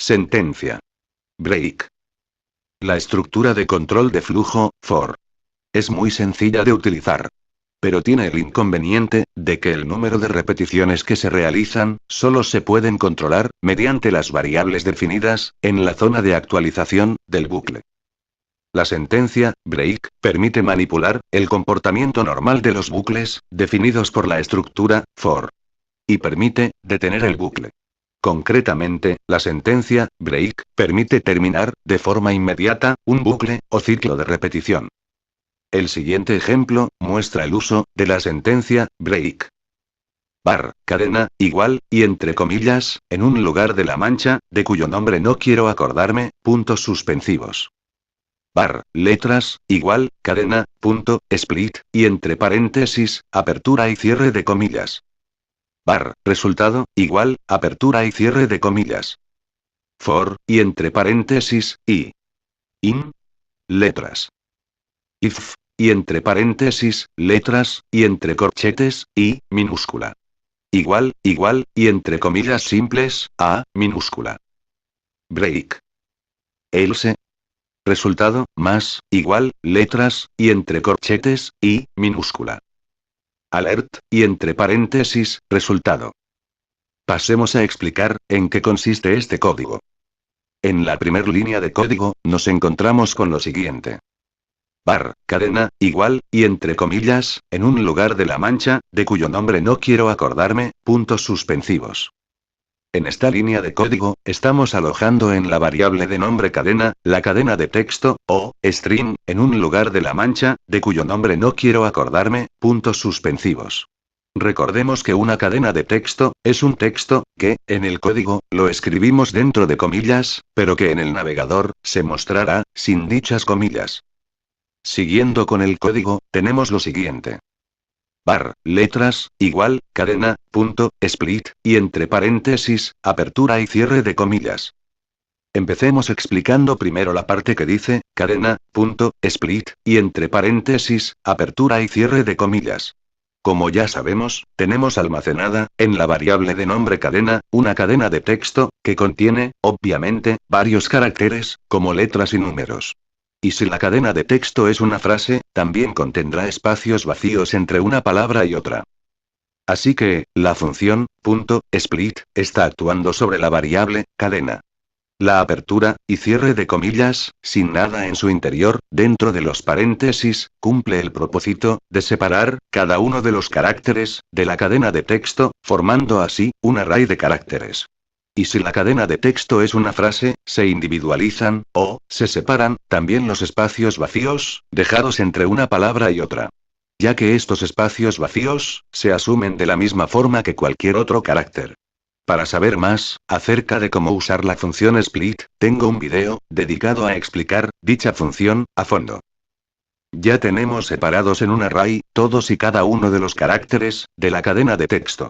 Sentencia. Break. La estructura de control de flujo, for. Es muy sencilla de utilizar. Pero tiene el inconveniente, de que el número de repeticiones que se realizan, solo se pueden controlar, mediante las variables definidas, en la zona de actualización, del bucle. La sentencia, break, permite manipular, el comportamiento normal de los bucles, definidos por la estructura, for. Y permite, detener el bucle. Concretamente, la sentencia, break, permite terminar, de forma inmediata, un bucle, o ciclo de repetición. El siguiente ejemplo, muestra el uso, de la sentencia, break. Bar, cadena, igual, y entre comillas, en un lugar de la mancha, de cuyo nombre no quiero acordarme, puntos suspensivos. Bar, letras, igual, cadena, punto, split, y entre paréntesis, apertura y cierre de comillas. Bar, resultado, igual, apertura y cierre de comillas. For, y entre paréntesis, y. In. Letras. If, y entre paréntesis, letras, y entre corchetes, y, minúscula. Igual, y entre comillas simples, a, minúscula. Break. Else. Resultado, más, igual, letras, y entre corchetes, y, minúscula. Alert, y entre paréntesis, resultado. Pasemos a explicar, en qué consiste este código. En la primera línea de código, nos encontramos con lo siguiente. Bar, cadena, igual, y entre comillas, en un lugar de la mancha, de cuyo nombre no quiero acordarme, puntos suspensivos. En esta línea de código, estamos alojando en la variable de nombre cadena, la cadena de texto, o, string, en un lugar de la mancha, de cuyo nombre no quiero acordarme, puntos suspensivos. Recordemos que una cadena de texto, es un texto, que, en el código, lo escribimos dentro de comillas, pero que en el navegador, se mostrará, sin dichas comillas. Siguiendo con el código, tenemos lo siguiente. Bar, letras, igual, cadena, punto, split, y entre paréntesis, apertura y cierre de comillas. Empecemos explicando primero la parte que dice, cadena, punto, split, y entre paréntesis, apertura y cierre de comillas. Como ya sabemos, tenemos almacenada, en la variable de nombre cadena, una cadena de texto, que contiene, obviamente, varios caracteres, como letras y números. Y si la cadena de texto es una frase, también contendrá espacios vacíos entre una palabra y otra. Así que, la función, .split, está actuando sobre la variable, cadena. La apertura, y cierre de comillas, sin nada en su interior, dentro de los paréntesis, cumple el propósito, de separar, cada uno de los caracteres, de la cadena de texto, formando así, un array de caracteres. Y si la cadena de texto es una frase, se individualizan, o, se separan, también los espacios vacíos, dejados entre una palabra y otra. Ya que estos espacios vacíos, se asumen de la misma forma que cualquier otro carácter. Para saber más, acerca de cómo usar la función split, tengo un video, dedicado a explicar, dicha función, a fondo. Ya tenemos separados en un array, todos y cada uno de los caracteres, de la cadena de texto.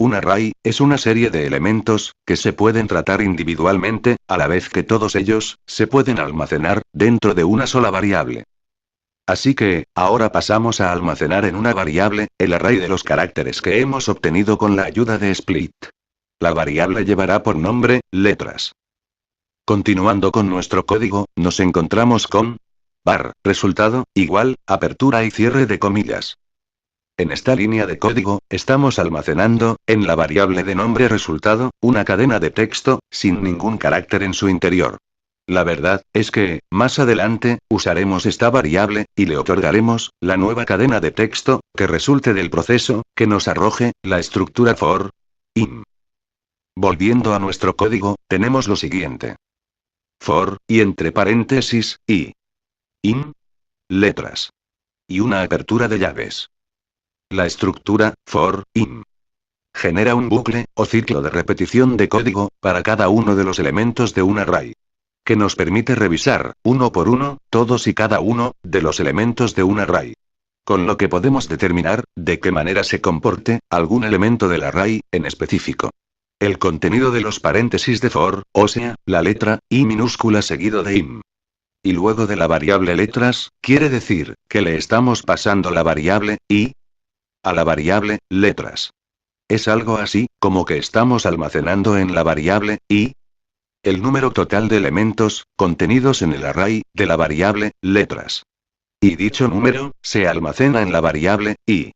Un array, es una serie de elementos, que se pueden tratar individualmente, a la vez que todos ellos, se pueden almacenar, dentro de una sola variable. Así que, ahora pasamos a almacenar en una variable, el array de los caracteres que hemos obtenido con la ayuda de split. La variable llevará por nombre, letras. Continuando con nuestro código, nos encontramos con bar, resultado, igual, apertura y cierre de comillas. En esta línea de código, estamos almacenando, en la variable de nombre resultado, una cadena de texto, sin ningún carácter en su interior. La verdad, es que, más adelante, usaremos esta variable, y le otorgaremos, la nueva cadena de texto, que resulte del proceso, que nos arroje, la estructura for. In. Volviendo a nuestro código, tenemos lo siguiente. For, y entre paréntesis, y. In. Letras. Y una apertura de llaves. La estructura, for, in. Genera un bucle, o ciclo de repetición de código, para cada uno de los elementos de un array. Que nos permite revisar, uno por uno, todos y cada uno, de los elementos de un array. Con lo que podemos determinar, de qué manera se comporte, algún elemento del array, en específico. El contenido de los paréntesis de for, o sea, la letra, i minúscula seguido de in. Y luego de la variable letras, quiere decir, que le estamos pasando la variable, i, a la variable, letras. Es algo así, como que estamos almacenando en la variable, i, el número total de elementos, contenidos en el array, de la variable, letras. Y dicho número, se almacena en la variable, i.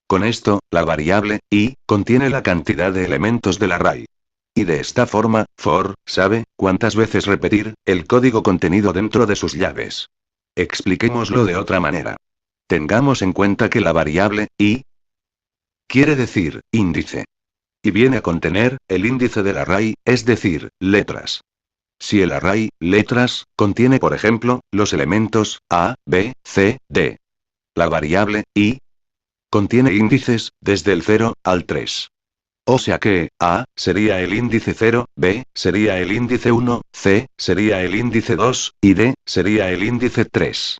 Con esto, la variable, i, contiene la cantidad de elementos del array. Y de esta forma, for, sabe, cuántas veces repetir, el código contenido dentro de sus llaves. Expliquémoslo de otra manera. Tengamos en cuenta que la variable, i, quiere decir, índice. Y viene a contener, el índice del array, es decir, letras. Si el array, letras, contiene por ejemplo, los elementos, a, b, c, d. La variable, i, contiene índices, desde el 0, al 3. O sea que, A, sería el índice 0, B, sería el índice 1, C, sería el índice 2, y D, sería el índice 3.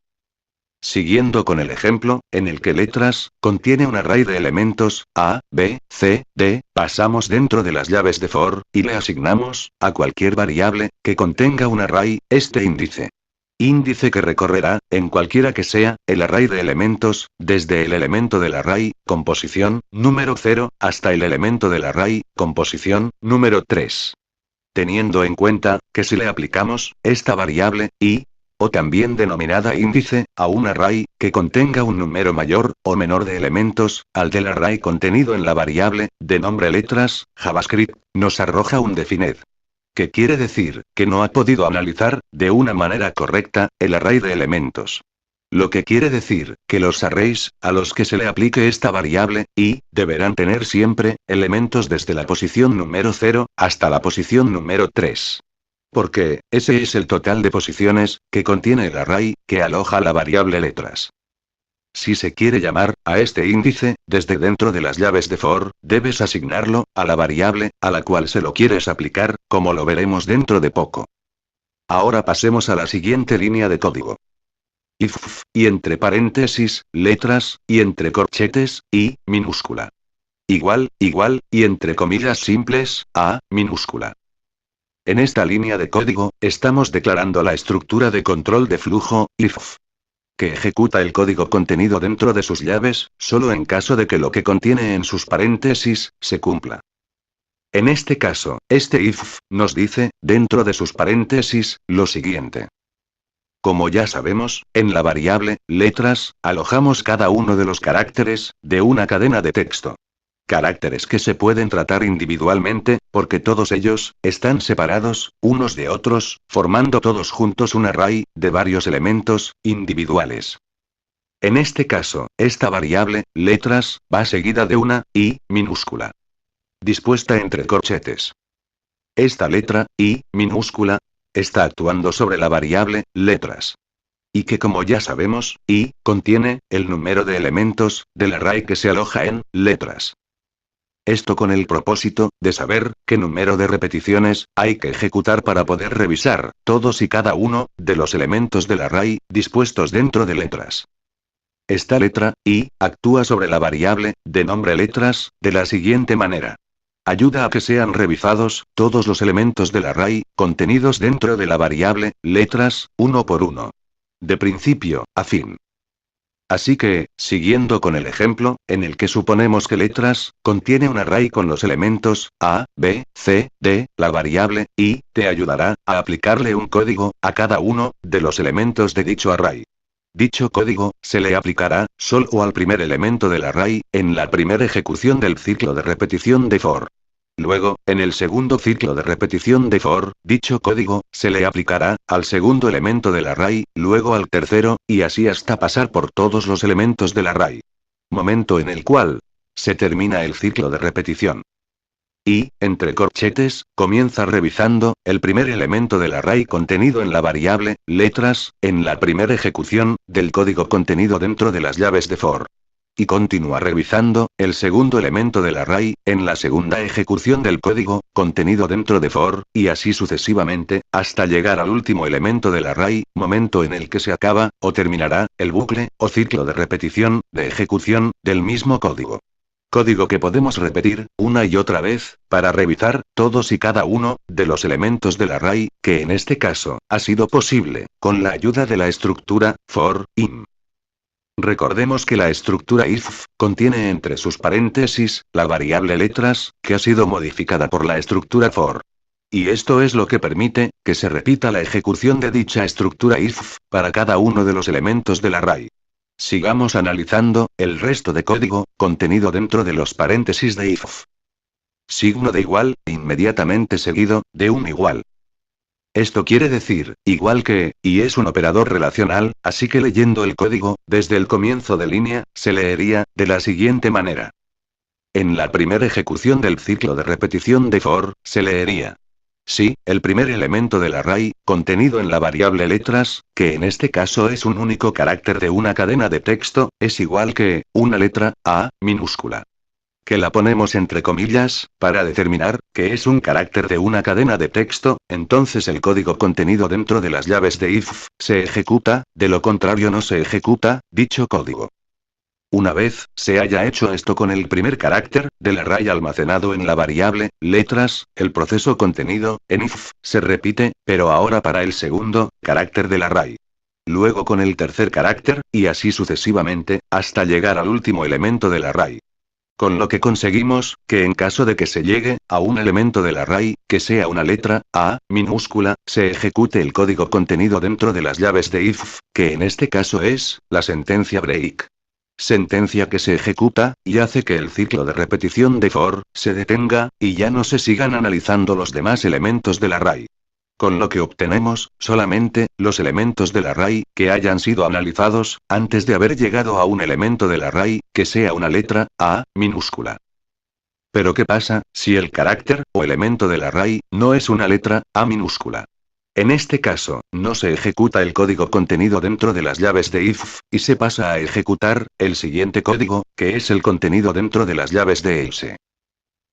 Siguiendo con el ejemplo, en el que letras, contiene un array de elementos, A, B, C, D, pasamos dentro de las llaves de for, y le asignamos, a cualquier variable, que contenga un array, este índice. Índice que recorrerá, en cualquiera que sea, el array de elementos, desde el elemento del array, composición, número 0, hasta el elemento del array, composición, número 3. Teniendo en cuenta, que si le aplicamos, esta variable, i, o también denominada índice, a un array, que contenga un número mayor, o menor de elementos, al del array contenido en la variable, de nombre letras, JavaScript, nos arroja un defined. ¿Qué quiere decir? Que no ha podido analizar, de una manera correcta, el array de elementos. Lo que quiere decir, que los arrays, a los que se le aplique esta variable, i, deberán tener siempre, elementos desde la posición número 0, hasta la posición número 3. Porque, ese es el total de posiciones, que contiene el array, que aloja la variable letras. Si se quiere llamar, a este índice, desde dentro de las llaves de for, debes asignarlo, a la variable, a la cual se lo quieres aplicar, como lo veremos dentro de poco. Ahora pasemos a la siguiente línea de código. If, y entre paréntesis, letras, y entre corchetes, i, minúscula. Igual, y entre comillas simples, a, minúscula. En esta línea de código, estamos declarando la estructura de control de flujo, if, que ejecuta el código contenido dentro de sus llaves, solo en caso de que lo que contiene en sus paréntesis, se cumpla. En este caso, este if, nos dice, dentro de sus paréntesis, lo siguiente. Como ya sabemos, en la variable, letras, alojamos cada uno de los caracteres, de una cadena de texto. Caracteres que se pueden tratar individualmente, porque todos ellos, están separados, unos de otros, formando todos juntos un array, de varios elementos, individuales. En este caso, esta variable, letras, va seguida de una, i, minúscula. Dispuesta entre corchetes. Esta letra, i, minúscula, está actuando sobre la variable, letras. Y que como ya sabemos, i, contiene, el número de elementos, del array que se aloja en, letras. Esto con el propósito, de saber, qué número de repeticiones, hay que ejecutar para poder revisar, todos y cada uno, de los elementos del array, dispuestos dentro de letras. Esta letra, i, actúa sobre la variable, de nombre letras, de la siguiente manera. Ayuda a que sean revisados, todos los elementos del array, contenidos dentro de la variable, letras, uno por uno. De principio, a fin. Así que, siguiendo con el ejemplo, en el que suponemos que letras, contiene un array con los elementos, a, b, c, d, la variable, i, te ayudará, a aplicarle un código, a cada uno, de los elementos de dicho array. Dicho código, se le aplicará, solo al primer elemento del array, en la primera ejecución del ciclo de repetición de for. Luego, en el segundo ciclo de repetición de for, dicho código, se le aplicará, al segundo elemento del array, luego al tercero, y así hasta pasar por todos los elementos del array. Momento en el cual se termina el ciclo de repetición. Y, entre corchetes, comienza revisando, el primer elemento del array contenido en la variable, letras, en la primera ejecución, del código contenido dentro de las llaves de for. Y continúa revisando, el segundo elemento del array, en la segunda ejecución del código, contenido dentro de for, y así sucesivamente, hasta llegar al último elemento del array, momento en el que se acaba, o terminará, el bucle, o ciclo de repetición, de ejecución, del mismo código. Código que podemos repetir, una y otra vez, para revisar, todos y cada uno, de los elementos del array, que en este caso, ha sido posible, con la ayuda de la estructura, for, in. Recordemos que la estructura if, contiene entre sus paréntesis, la variable letras, que ha sido modificada por la estructura for. Y esto es lo que permite que se repita la ejecución de dicha estructura if para cada uno de los elementos del array. Sigamos analizando el resto de código contenido dentro de los paréntesis de if. Signo de igual, inmediatamente seguido de un igual. Esto quiere decir, igual que, y es un operador relacional, así que leyendo el código, desde el comienzo de línea, se leería de la siguiente manera. En la primera ejecución del ciclo de repetición de for, se leería. Sí, el primer elemento del array, contenido en la variable letras, que en este caso es un único carácter de una cadena de texto, es igual que, una letra, A, minúscula. Que la ponemos entre comillas, para determinar, que es un carácter de una cadena de texto, entonces el código contenido dentro de las llaves de if, se ejecuta, de lo contrario no se ejecuta, dicho código. Una vez se haya hecho esto con el primer carácter del array almacenado en la variable letras, el proceso contenido en if se repite, pero ahora para el segundo carácter del array. Luego con el tercer carácter, y así sucesivamente, hasta llegar al último elemento del array. Con lo que conseguimos, que en caso de que se llegue a un elemento del array, que sea una letra, A, minúscula, se ejecute el código contenido dentro de las llaves de if, que en este caso es, la sentencia break. Sentencia que se ejecuta, y hace que el ciclo de repetición de for, se detenga, y ya no se sigan analizando los demás elementos del array. Con lo que obtenemos, solamente, los elementos del array, que hayan sido analizados, antes de haber llegado a un elemento del array, que sea una letra, A, minúscula. Pero ¿qué pasa, si el carácter, o elemento del array, no es una letra, A minúscula? En este caso, no se ejecuta el código contenido dentro de las llaves de if, y se pasa a ejecutar, el siguiente código, que es el contenido dentro de las llaves de else.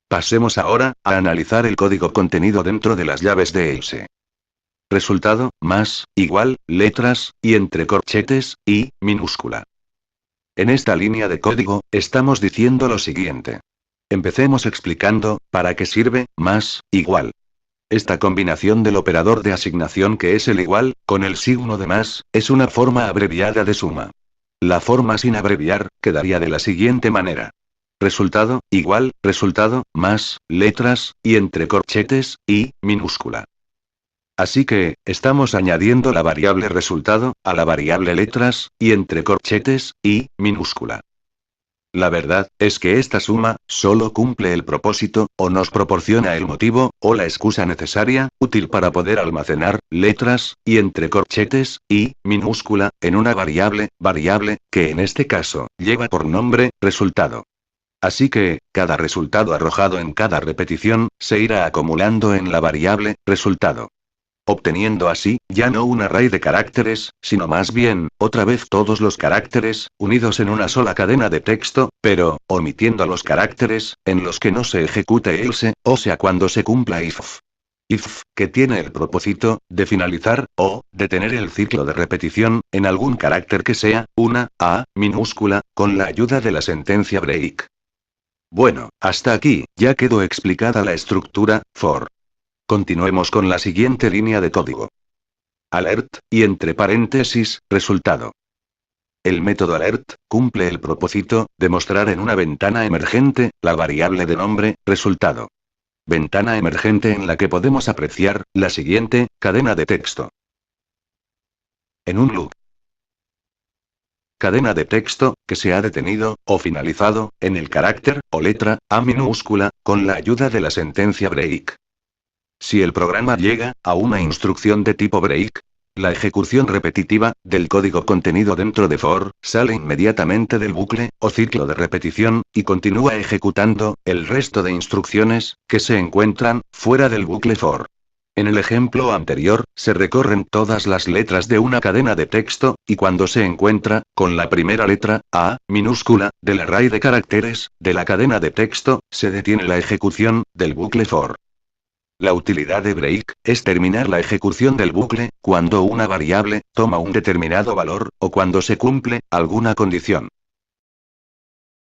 Pasemos ahora, a analizar el código contenido dentro de las llaves de else. Resultado, más, igual, letras, y entre corchetes, y, minúscula. En esta línea de código, estamos diciendo lo siguiente. Empecemos explicando, para qué sirve, más, igual. Esta combinación del operador de asignación que es el igual, con el signo de más, es una forma abreviada de suma. La forma sin abreviar, quedaría de la siguiente manera. Resultado, igual, resultado, más, letras, y entre corchetes, y, minúscula. Así que, estamos añadiendo la variable resultado, a la variable letras, y entre corchetes, y, minúscula. La verdad, es que esta suma, solo cumple el propósito, o nos proporciona el motivo, o la excusa necesaria, útil para poder almacenar, letras, y entre corchetes, y, minúscula, en una variable, que en este caso, lleva por nombre, resultado. Así que, cada resultado arrojado en cada repetición, se irá acumulando en la variable, resultado. Obteniendo así, ya no un array de caracteres, sino más bien, otra vez todos los caracteres, unidos en una sola cadena de texto, pero, omitiendo los caracteres, en los que no se ejecute else, o sea cuando se cumpla if. If, que tiene el propósito, de finalizar, o, detener el ciclo de repetición, en algún carácter que sea, una, A, minúscula, con la ayuda de la sentencia break. Bueno, hasta aquí, ya quedó explicada la estructura, for. Continuemos con la siguiente línea de código. Alert, y entre paréntesis, resultado. El método alert, cumple el propósito, de mostrar en una ventana emergente, la variable de nombre, resultado. Ventana emergente en la que podemos apreciar, la siguiente, cadena de texto. En un loop. Cadena de texto, que se ha detenido, o finalizado, en el carácter, o letra, A minúscula, con la ayuda de la sentencia break. Si el programa llega a una instrucción de tipo break, la ejecución repetitiva del código contenido dentro de for sale inmediatamente del bucle o ciclo de repetición y continúa ejecutando el resto de instrucciones que se encuentran fuera del bucle for. En el ejemplo anterior, se recorren todas las letras de una cadena de texto, y cuando se encuentra con la primera letra, A, minúscula, del array de caracteres de la cadena de texto, se detiene la ejecución del bucle for. La utilidad de break es terminar la ejecución del bucle cuando una variable toma un determinado valor, o cuando se cumple alguna condición.